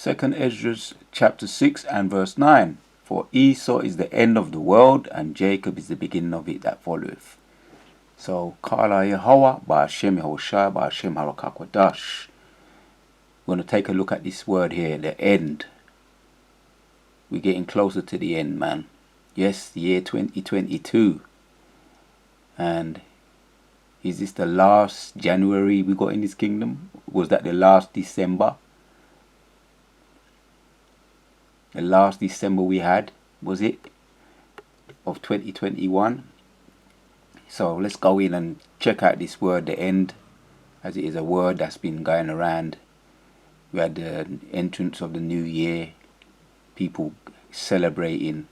Second Ezra chapter 6 and verse 9. For Esau is the end of the world, and Jacob is the beginning of it that followeth. So, Kala Yehovah, Ba'ashem Yehoshai, Ba'ashem Harakakwadah. We're going to take a look at this word here, the end. We're getting closer to the end, man. Yes, the year 2022. And is this the last January we got in this kingdom? Was that the last December? The last December we had, was it? Of 2021? So let's go in and check out this word, the end, as it is a word that's been going around. We had the entrance of the new year, people celebrating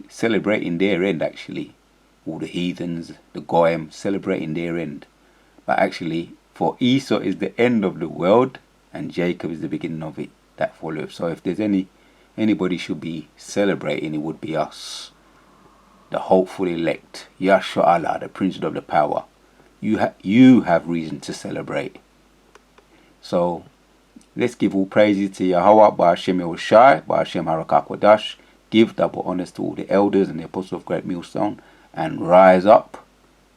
their end actually. All the heathens, the goyim, celebrating their end. But actually, for Esau is the end of the world, and Jacob is the beginning of it that followeth. So if there's anybody should be celebrating, it would be us, the hopeful elect, Yahshua Allah, the Prince of the Power. You have reason to celebrate. So let's give all praises to Yahweh, Ba'ashem Yehoshai, Ba'ashem Harakakwadah. Give double honors to all the elders and the apostles of Great Millstone, and rise up,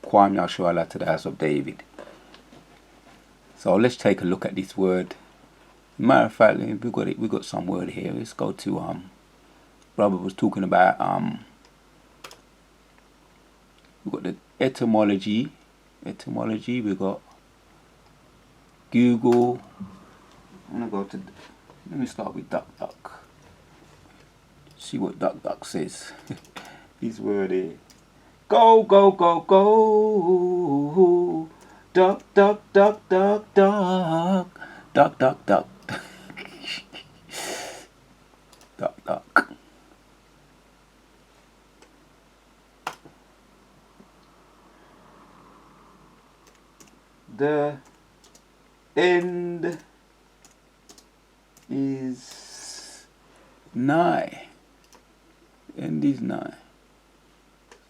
Kwam Yahshua Allah, to the house of David. So let's take a look at this word. Matter of fact, we got some word here. Let's go to brother was talking about we got the etymology. We got Google. Let me start with DuckDuck. See what DuckDuck says. This word here. Go, go, go, go. Duck, duck, duck, duck, duck. Duck, duck, duck. Duck, duck. The end is nigh. End is nigh.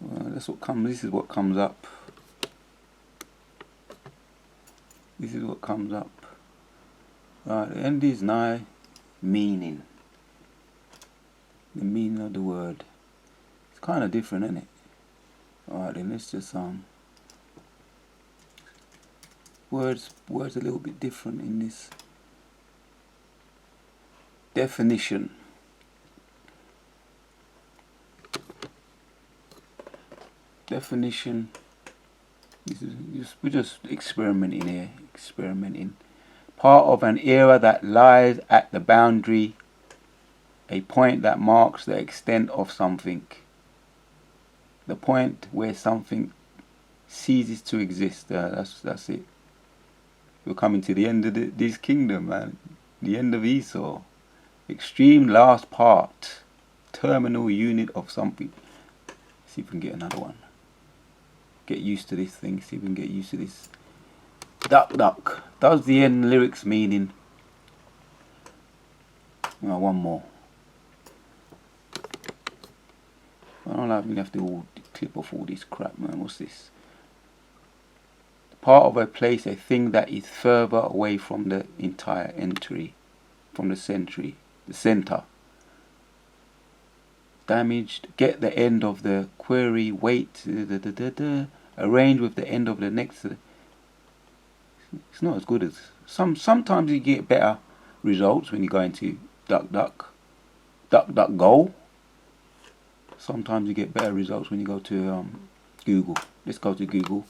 Well, this is what comes up. This is what comes up. Right, the end is nigh. Meaning. The meaning of the word. It's kind of different, isn't it? Alright, then let's just words a little bit different in this. Definition. Definition. We're just experimenting here. Part of an era that lies at the boundary, a point that marks the extent of something. The point where something ceases to exist. That's it. We're coming to the end of this kingdom, man. The end of Esau. Extreme last part. Terminal unit of something. See if we can get another one. Get used to this thing. See if we can get used to this. Duck, duck. Does the end lyrics meaning? One more. I don't like we have to clip off all this crap, man. What's this? Part of a place, a thing that is further away from the entire entry, from the center. Damaged. Get the end of the query. Wait. Arrange with the end of the next. It's not as good as sometimes you get better results when you go into DuckDuckGo. Sometimes you get better results when you go to Google. Let's go to Google.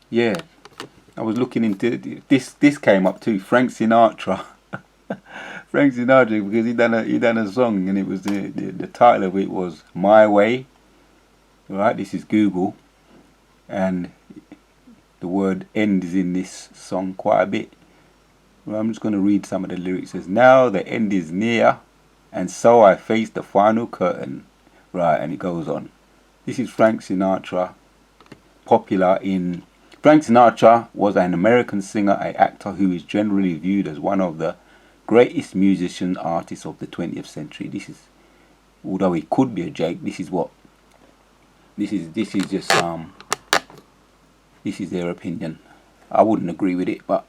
Yeah, I was looking into this. This came up too. Frank Sinatra. Frank Sinatra, because he done a song, and it was the title of it was My Way. Right, this is Google, and the word end is in this song quite a bit. Well, I'm just going to read some of the lyrics. It says, now the end is near, and so I face the final curtain. Right, and it goes on. This is Frank Sinatra, Frank Sinatra was an American singer, an actor who is generally viewed as one of the greatest musician artists of the 20th century. This is, although he could be a Jake, this is just this is their opinion. I wouldn't agree with it, but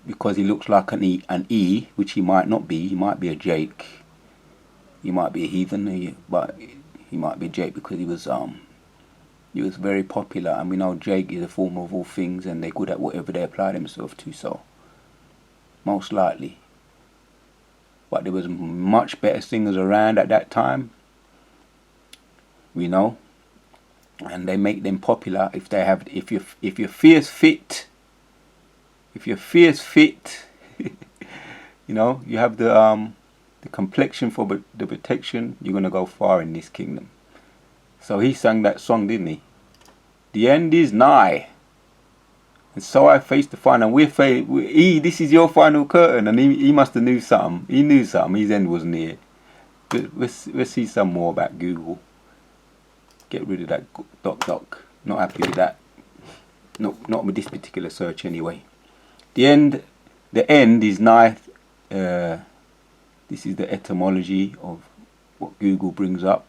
because he looks like an E, which he might not be. He might be a Jake. He might be a heathen, but he might be a Jake because he was very popular, and we know Jake is a form of all things, and they're good at whatever they apply themselves to. So most likely, but there was much better singers around at that time, we know, and they make them popular if they have if you're fierce fit. If you're fierce fit, you know, you have the complexion for the protection, you're gonna go far in this kingdom. So he sang that song, didn't he? The end is nigh, and so I face the final. This is your final curtain, and he must have knew something. He knew something. His end was near. But let's see some more about Google. Get rid of that doc. Not happy with that. Not with this particular search anyway. The end is nigh. This is the etymology of what Google brings up.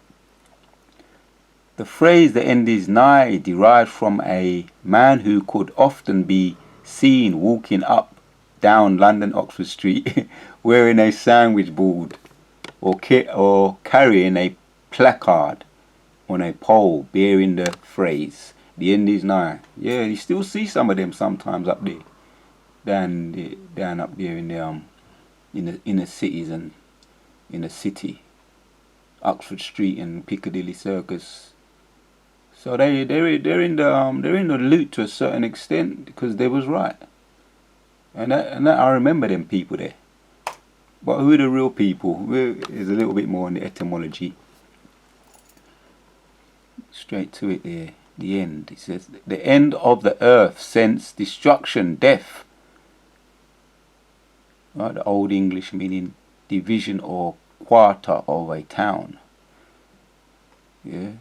The phrase "the end is nigh" derived from a man who could often be seen walking up down London Oxford Street wearing a sandwich board or carrying a placard on a pole bearing the phrase "the end is nigh." Yeah, you still see some of them sometimes up there, down up there in the inner cities and in the city, Oxford Street and Piccadilly Circus. So they're in the loot to a certain extent because they was right, and that I remember them people there. But who are the real people? Is a little bit more on the etymology. Straight to it there. The end. It says the end of the earth, sense destruction, death. Right, the Old English meaning division or quarter of a town. Yeah.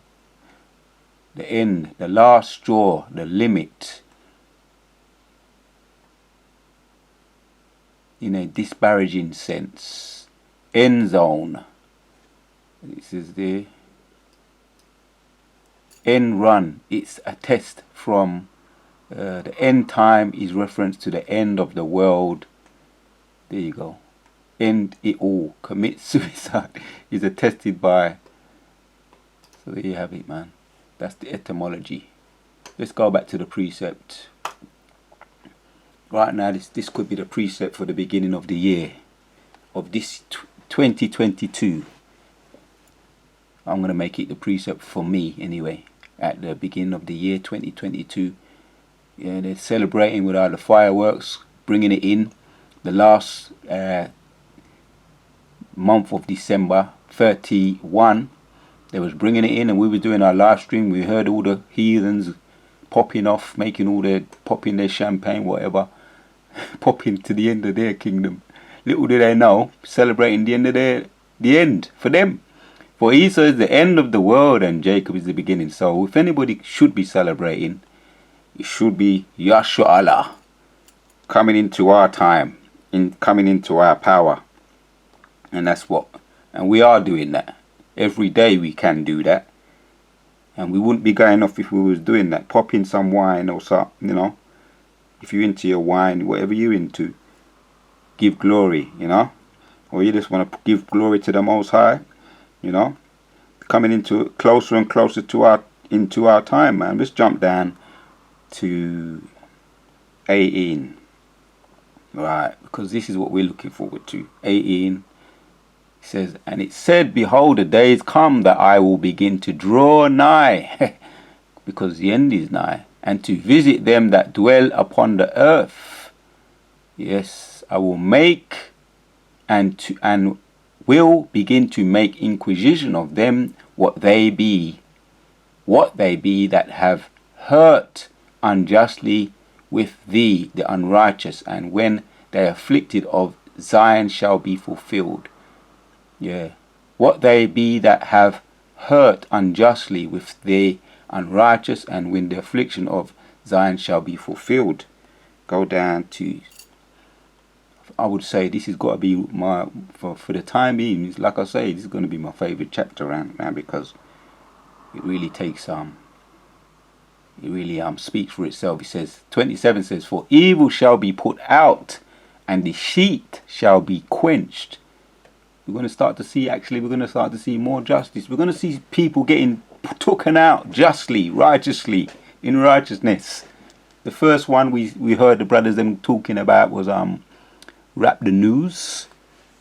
The end, the last straw, the limit. In a disparaging sense. End zone. It says there. End run. It's a test from the end time is reference to the end of the world. There you go. End it all. Commit suicide is attested by. So there you have it, man. That's the etymology. Let's go back to the precept. Right now, this could be the precept for the beginning of the year of this 2022. I'm going to make it the precept for me anyway. At the beginning of the year 2022. Yeah, they're celebrating with all the fireworks, bringing it in. The last month of December 31. They was bringing it in, and we were doing our live stream. We heard all the heathens popping off, popping their champagne, whatever, popping to the end of their kingdom. Little did they know, celebrating the end of the end for them. For Esau is the end of the world, and Jacob is the beginning. So if anybody should be celebrating, it should be Yahshua Allah coming into our time, coming into our power, and and we are doing that. Every day we can do that, and we wouldn't be going off if we was doing that. Popping some wine or something, you know. If you're into your wine, whatever you're into, give glory, you know. Or you just want to give glory to the Most High, you know. Coming into closer and closer to into our time, man. Let's jump down to 18, right? Because this is what we're looking forward to. 18. Says, and it said, behold, the days come that I will begin to draw nigh, because the end is nigh, and to visit them that dwell upon the earth. Yes, I will make and will begin to make inquisition of them what they be that have hurt unjustly with thee, the unrighteous, and when they are afflicted of Zion shall be fulfilled. Yeah, what they be that have hurt unjustly with the unrighteous, and when the affliction of Zion shall be fulfilled. Go down to, I would say this has got to be my, for the time being, like I say, this is going to be my favourite chapter around now, because it really takes it really speaks for itself. It says, 27 says, for evil shall be put out and deceit shall be quenched. We're going to start to see more justice. We're going to see people getting taken out justly, righteously, in righteousness. The first one we heard the brothers them talking about was Rap the News,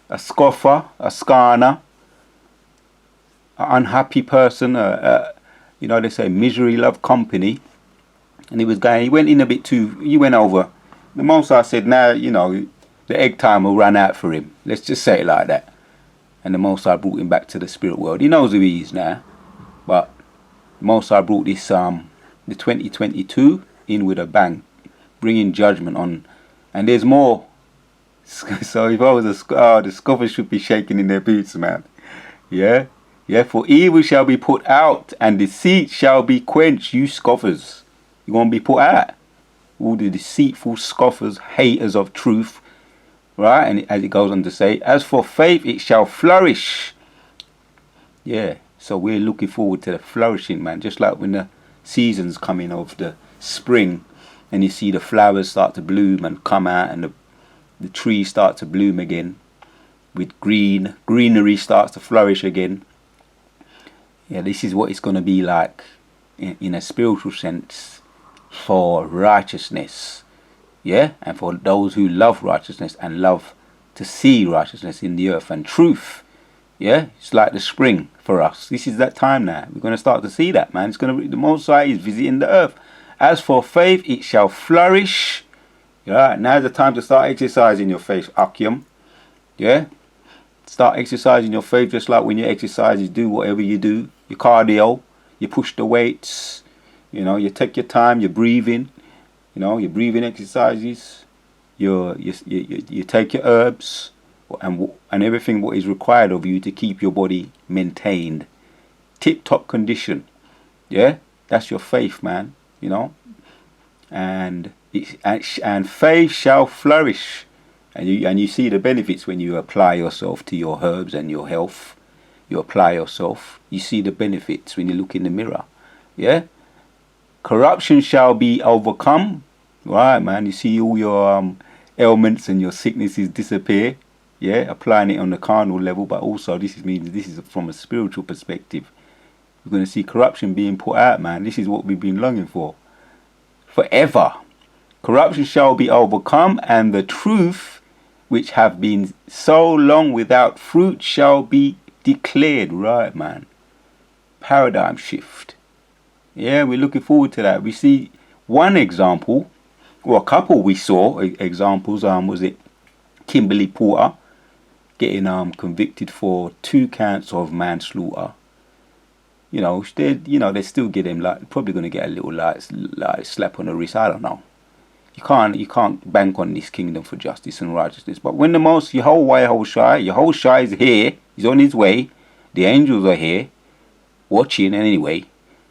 a scoffer, a scarner, an unhappy person, they say misery love company. And he went in a bit he went over. The Most High said, now, the egg time will run out for him. Let's just say it like that. And the Most High brought him back to the spirit world. He knows who he is now. But the Most High brought this, the 2022 in with a bang, bringing judgment on. And there's more. So if I was the scoffers should be shaking in their boots, man. Yeah? Yeah, for evil shall be put out and deceit shall be quenched, you scoffers. You're going to be put out. All the deceitful scoffers, haters of truth. Right? And as it goes on to say, as for faith, it shall flourish. Yeah. So we're looking forward to the flourishing, man. Just like when the seasons come in of the spring and you see the flowers start to bloom and come out and the trees start to bloom again with greenery starts to flourish again. Yeah, this is what it's going to be like in a spiritual sense for righteousness. Yeah, and for those who love righteousness and love to see righteousness in the earth and truth. Yeah, it's like the spring for us. This is that time now. We're going to start to see that, man. It's going to be, the Most High is visiting the earth. As for faith, it shall flourish. Yeah, now's the time to start exercising your faith, Akim. Yeah, start exercising your faith just like when you exercise, you do whatever you do. Your cardio, you push the weights, you take your time, you're breathing, your breathing exercises, you take your herbs and everything what is required of you to keep your body maintained, tip-top condition. Yeah, that's your faith, man. And faith shall flourish, and you see the benefits when you apply yourself to your herbs and your health. You apply yourself, you see the benefits when you look in the mirror. Yeah, corruption shall be overcome. Right, man. You see all your ailments and your sicknesses disappear. Yeah, applying it on the carnal level, but also this is from a spiritual perspective. We're going to see corruption being put out, man. This is what we've been longing for forever. Corruption shall be overcome, and the truth, which have been so long without fruit, shall be declared. Right, man. Paradigm shift. Yeah, we're looking forward to that. We see one example, or a couple we saw examples. Was it Kimberly Porter getting convicted for 2 counts of manslaughter? They still get him probably going to get a little slap on the wrist. I don't know. You can't bank on this kingdom for justice and righteousness. But when Yehoshai is here, he's on his way. The angels are here, watching anyway,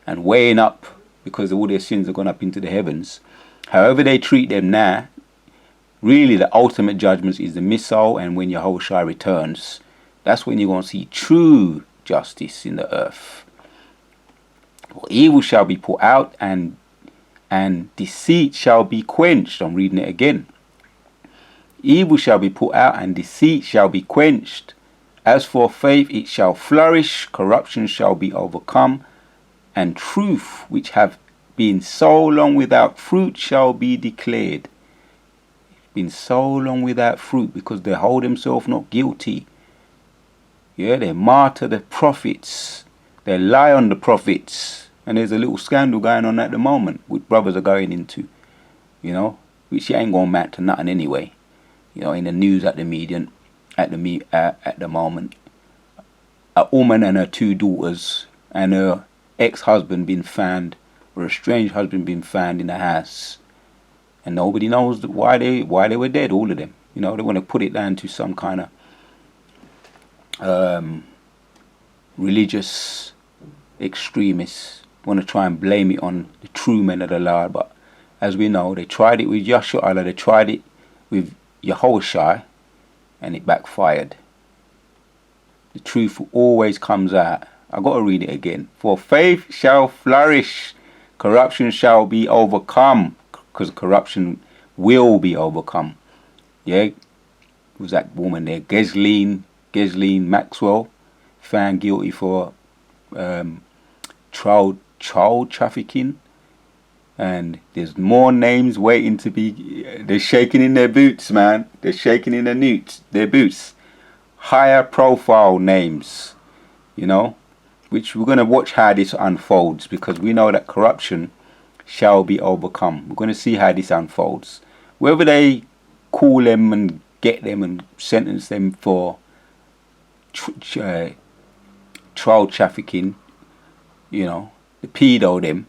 and weighing up because all their sins have gone up into the heavens. However they treat them now, really the ultimate judgment is the missile, and when Yehoshai returns, that's when you're going to see true justice in the earth. For evil shall be put out, and deceit shall be quenched. I'm reading it again. Evil shall be put out, and deceit shall be quenched. As for faith, it shall flourish. Corruption shall be overcome, and truth, which have been so long without fruit, shall be declared. Been so long without fruit because they hold themselves not guilty. Yeah, they martyr the prophets. They lie on the prophets. And there's a little scandal going on at the moment, which brothers are going into, which ain't going to amount to nothing anyway. In the news at the median, at the moment, a woman and her 2 daughters and her ex-husband been found, or a strange husband been found in the house, and nobody knows why they were dead. All of them, they want to put it down to some kind of religious extremists. Want to try and blame it on the true men of the Lord, but as we know, they tried it with Yahshua, they tried it with Yehoshai, and it backfired. The truth always comes out. I got to read it again. For faith shall flourish, corruption shall be overcome, because corruption will be overcome. Yeah, was that woman there, Ghislaine Maxwell, found guilty for child trafficking. And there's more names waiting to be. They're shaking in their boots, man. They're shaking in their boots. Higher profile names, you know, which we're going to watch how this unfolds, because we know that corruption shall be overcome. We're going to see how this unfolds. Whether they call them and get them and sentence them for child trafficking, you know, the pedo them,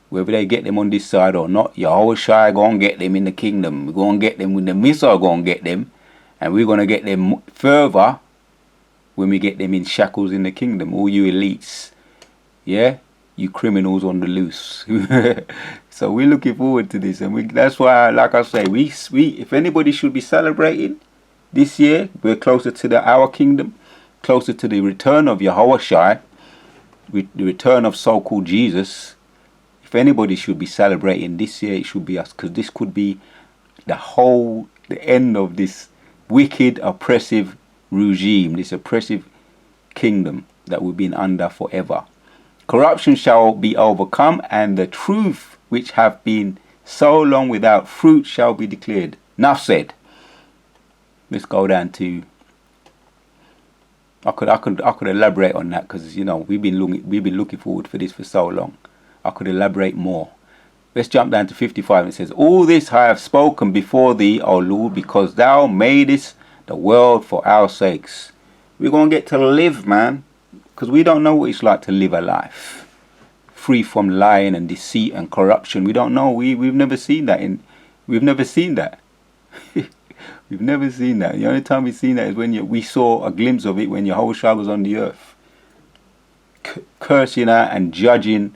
whether they get them on this side or not, Yahushua gonna get them in the kingdom. We're gonna get them when the Messiah gonna get them, and we're gonna get them further when we get them in shackles in the kingdom. All you elites, yeah, you criminals on the loose. So we're looking forward to this, and that's why, like I say, we if anybody should be celebrating this year, we're closer to our kingdom, closer to the return of Yahushua, the return of so-called Jesus. If anybody should be celebrating this year, it should be us, because this could be the end of this wicked, oppressive regime, this oppressive kingdom that we've been under forever. Corruption shall be overcome, and the truth which have been so long without fruit shall be declared. Enough said. Let's go down to. I could elaborate on that, because you know we've been looking forward for this for so long. I could elaborate more. Let's jump down to 55. It says, all this I have spoken before thee, O Lord, because thou madest the world for our sakes. We're going to get to live, man, because we don't know what it's like to live a life free from lying and deceit and corruption. We don't know. We've never seen that. We've never seen that. We've never seen that. The only time we've seen that is when we saw a glimpse of it when Yahushua was on the earth, cursing out and judging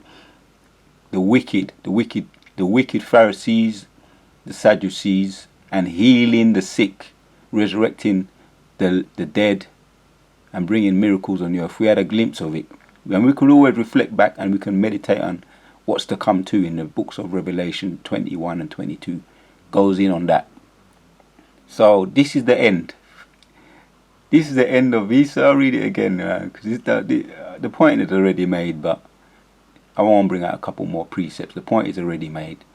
the wicked Pharisees, the Sadducees, and healing the sick, resurrecting the dead, and bringing miracles on the earth. We had a glimpse of it, and we can always reflect back and we can meditate on what's to come too in the books of Revelation 21 and 22. Goes in on that. So this is the end. This is the end of this. I'll read it again, because the point is already made, but I won't bring out a couple more precepts. The point is already made.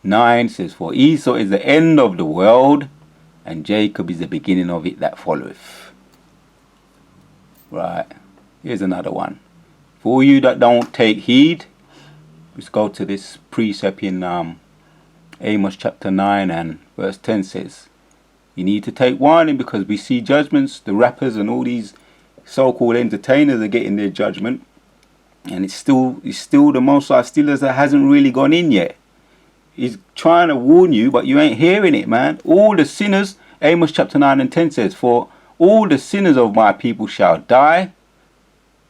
9 says, for Esau is the end of the world, and Jacob is the beginning of it that followeth. Right. Here's another one. For you that don't take heed, let's go to this precept in Amos chapter 9 and verse 10 says, you need to take warning, because we see judgments. The rappers and all these so-called entertainers are getting their judgment. And it's still the Most High still hasn't really gone in yet. He's trying to warn you, but you ain't hearing it, man. All the sinners, Amos chapter 9 and 10 says, for all the sinners of my people shall die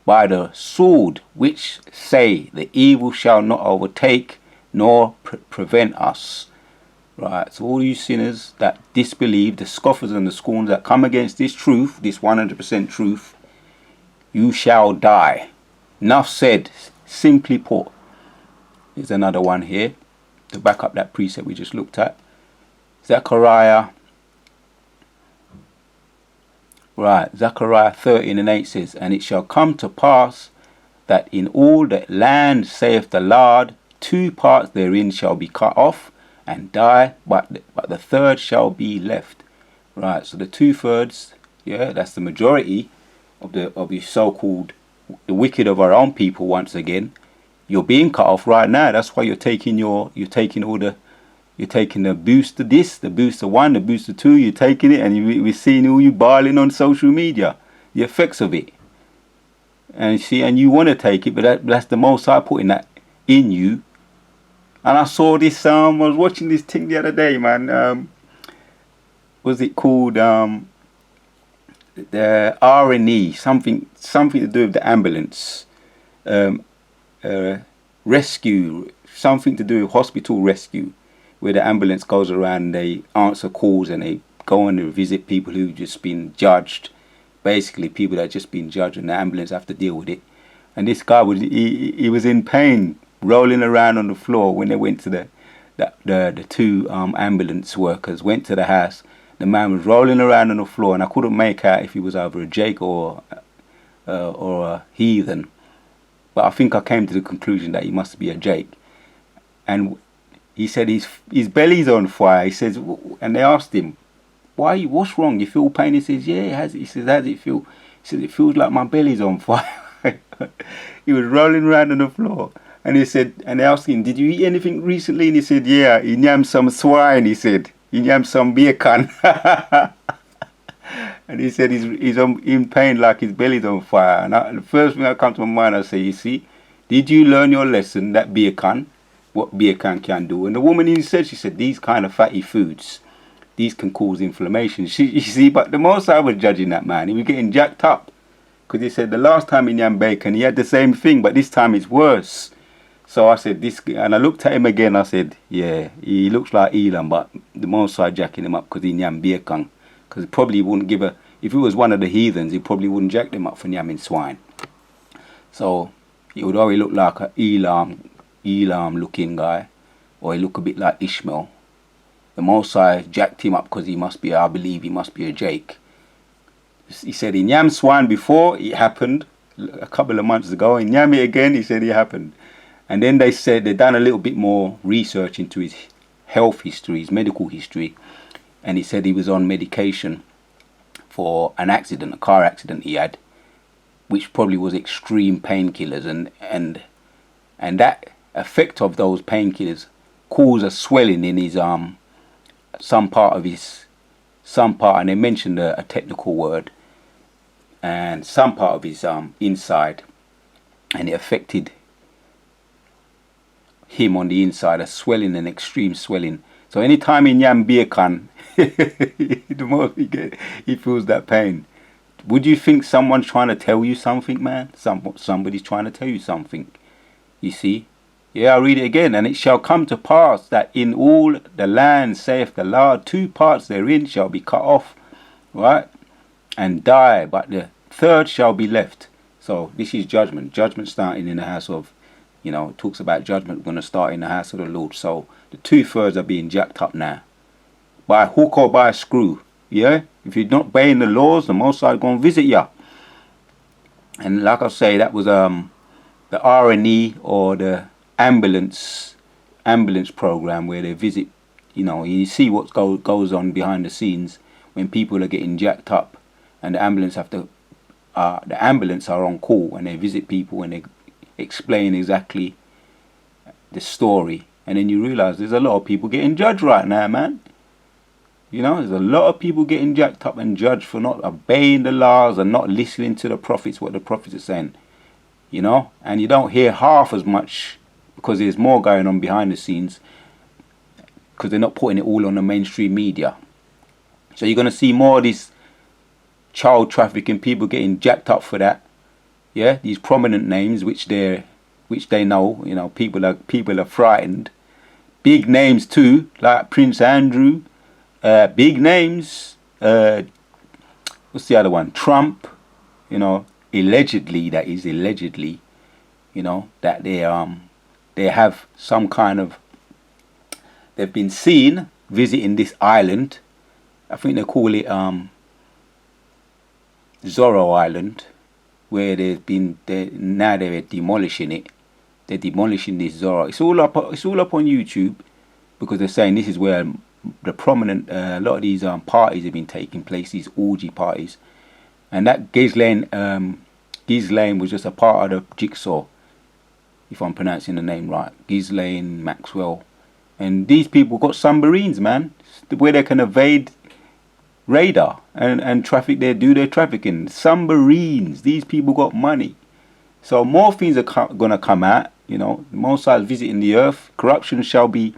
by the sword, which say the evil shall not overtake nor prevent us. Right, so all you sinners that disbelieve, the scoffers and the scorners that come against this truth, this 100% truth, you shall die. Enough said, simply put. Here's another one here to back up that precept we just looked at. Zechariah 13 and 8 says, and it shall come to pass that in all the land, saith the Lord, 2 parts therein shall be cut off and die, but the third shall be left. Right, so the 2/3, yeah, that's the majority of the so-called the wicked of our own people. Once again, you're being cut off right now. That's why you're taking the booster this, the booster 1, the booster 2. You're taking it, and we're seeing all you barling on social media, the effects of it. And you want to take it, but that's the Most High putting that in you. And I saw this. I was watching this thing the other day, man. Was it called the R&E, something to do with the ambulance, rescue, something to do with hospital rescue, where the ambulance goes around and they answer calls and they go and visit people who've just been judged, basically people that just been judged, and the ambulance have to deal with it. And this guy he was in pain, rolling around on the floor when they went to the 2 ambulance workers went to the house. The man was rolling around on the floor, and I couldn't make out if he was either a Jake or a heathen. But I think I came to the conclusion that he must be a Jake. And he said his belly's on fire. He says, and they asked him, "Why? What's wrong? You feel pain?" He says, "Yeah, it has." He says, "How does it feel?" He says, "It feels like my belly's on fire." He was rolling around on the floor, and he said, and they asked him, "Did you eat anything recently?" And he said, "Yeah, he yammed some swine." He said, "He yammed some bacon." And he said he's in pain, like his belly's on fire. And the first thing that comes to my mind, I say, you see, did you learn your lesson that bacon, what bacon can do? And the woman she said, these kind of fatty foods, these can cause inflammation. You see, but the most I was judging that man, he was getting jacked up. Because he said the last time he yam bacon, he had the same thing, but this time it's worse. So I said, and I looked at him again, I said, yeah, he looks like Elon, but the most I jacking him up because he yam bacon. Because he probably wouldn't if he was one of the heathens, he probably wouldn't jack them up for yamming swine. So he would always look like a Elam looking guy, or he look a bit like Ishmael. The Mosai jacked him up because I believe he must be a Jake. He said he yammed swine before, it happened a couple of months ago. In yam it again, he said it happened. And then they said they'd done a little bit more research into his health history, his medical history. And he said he was on medication for an accident, a car accident he had, which probably was extreme painkillers, and that effect of those painkillers caused a swelling in his some part, and they mentioned a technical word, and some part of his inside, and it affected him on the inside, a swelling, an extreme swelling. So anytime in yam bacon, the more he feels that pain. Would you think someone's trying to tell you something, man? Somebody's trying to tell you something. You see? Yeah, I'll read it again. And it shall come to pass that in all the land, saith the Lord, 2 parts therein shall be cut off, right? And die, but the third shall be left. So this is judgment. Judgment starting in the house of, it talks about judgment going to start in the house of the Lord. So the 2/3 are being jacked up now. By hook or by a screw. Yeah? If you're not obeying the laws, the Most High going to visit you. And like I say, that was the R&E, or the ambulance program, where they visit, you see what goes on behind the scenes when people are getting jacked up, and the ambulance are on call, and they visit people and they explain exactly the story. And then you realize there's a lot of people getting judged right now, man. There's a lot of people getting jacked up and judged for not obeying the laws and not listening to the prophets, what the prophets are saying. And you don't hear half as much, because there's more going on behind the scenes, because they're not putting it all on the mainstream media. So you're going to see more of this child trafficking, people getting jacked up for that. Yeah, these prominent names which they know, people are frightened. Big names too, like Prince Andrew. Big names. What's the other one? Trump. Allegedly, that is allegedly. That they have some kind of. They've been seen visiting this island. I think they call it Zorro Island, where now they're demolishing it. They're demolishing this Zorro. It's all up on YouTube, because they're saying this is where the prominent a lot of these parties have been taking place, these orgy parties. And that Ghislaine was just a part of the jigsaw, if I'm pronouncing the name right. Ghislaine Maxwell. And these people got submarines, man, where they can evade radar and traffic. They do their trafficking. Submarines. These people got money. So more things are gonna come out. The Most High is visiting the earth. Corruption shall be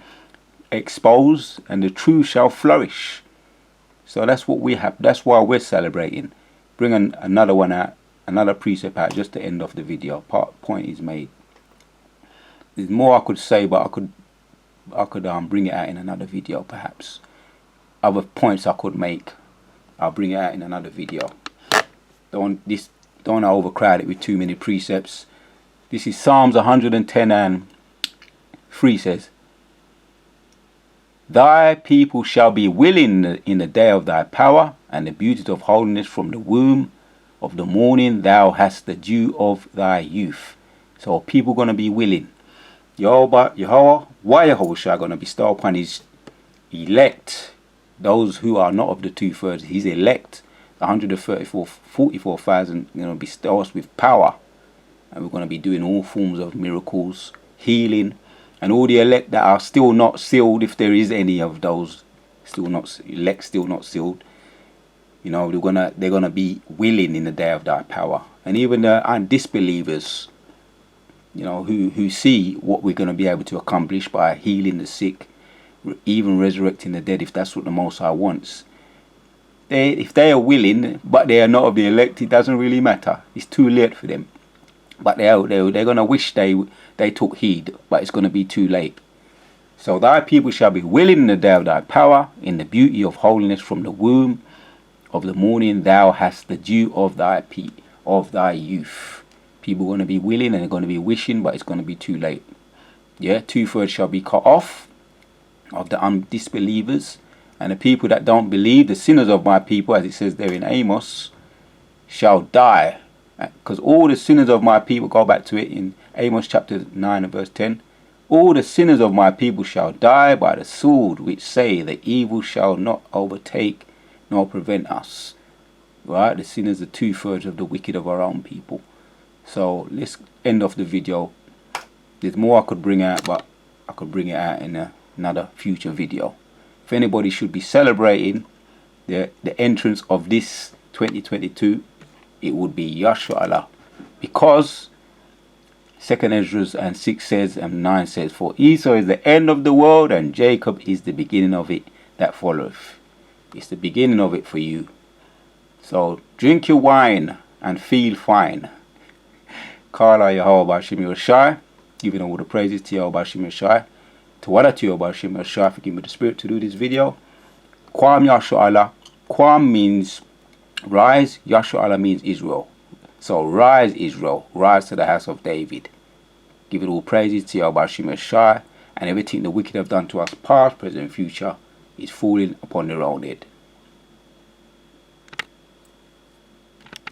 exposed, and the truth shall flourish. So that's what we have. That's why we're celebrating. Bring another one out, another precept out, just to end off the video. Point is made. There's more I could say, but I could bring it out in another video, perhaps. Other points I could make, I'll bring it out in another video. Don't want to overcrowd it with too many precepts. This is Psalms 110 and 3 says, Thy people shall be willing in the day of thy power, and the beauty of holiness from the womb of the morning thou hast the dew of thy youth. So people going to be willing. Yahweh, why Yahushua going to bestow upon his elect, those who are not of the 2/3, his elect, 144,000, bestow us with power. And we're going to be doing all forms of miracles, healing, and all the elect that are still not sealed, if there is any of those still not sealed, they're gonna be willing in the day of thy power. And even the disbelievers, who see what we're going to be able to accomplish by healing the sick, even resurrecting the dead, if that's what the Most High wants. If they are willing, but they are not of the elect, it doesn't really matter. It's too late for them. But they're going to wish they took heed, but it's going to be too late. So thy people shall be willing in the day of thy power, in the beauty of holiness from the womb of the morning thou hast the dew of thy youth. People are going to be willing and they're going to be wishing, but it's going to be too late. Yeah, 2/3 shall be cut off of the disbelievers, and the people that don't believe, the sinners of my people, as it says there in Amos, shall die. Because all the sinners of my people, go back to it in Amos chapter 9 and verse 10, all the sinners of my people shall die by the sword, which say the evil shall not overtake nor prevent us. Right? The sinners are 2/3 of the wicked of our own people. So let's end off the video. There's more I could bring out, but I could bring it out in another future video. If anybody should be celebrating the entrance of this 2022, it would be Yahshua Allah, because 2nd Ezra and 6 says and 9 says, for Esau is the end of the world and Jacob is the beginning of it that followeth. It's the beginning of it for you. So drink your wine and feel fine. Kala Yahweh Bashim Yoshai, giving all the praises to Yahweh Bashim Yoshai, to Wada to Yahweh Bashim Yoshai for giving me the spirit to do this video. Kwam Yahshua Allah. Kwam means rise, Yahshua Allah means Israel. So rise Israel, rise to the house of David. Give it all praises to Yahweh Bashim Yoshai, and everything the wicked have done to us, past, present, and future, is falling upon their own head.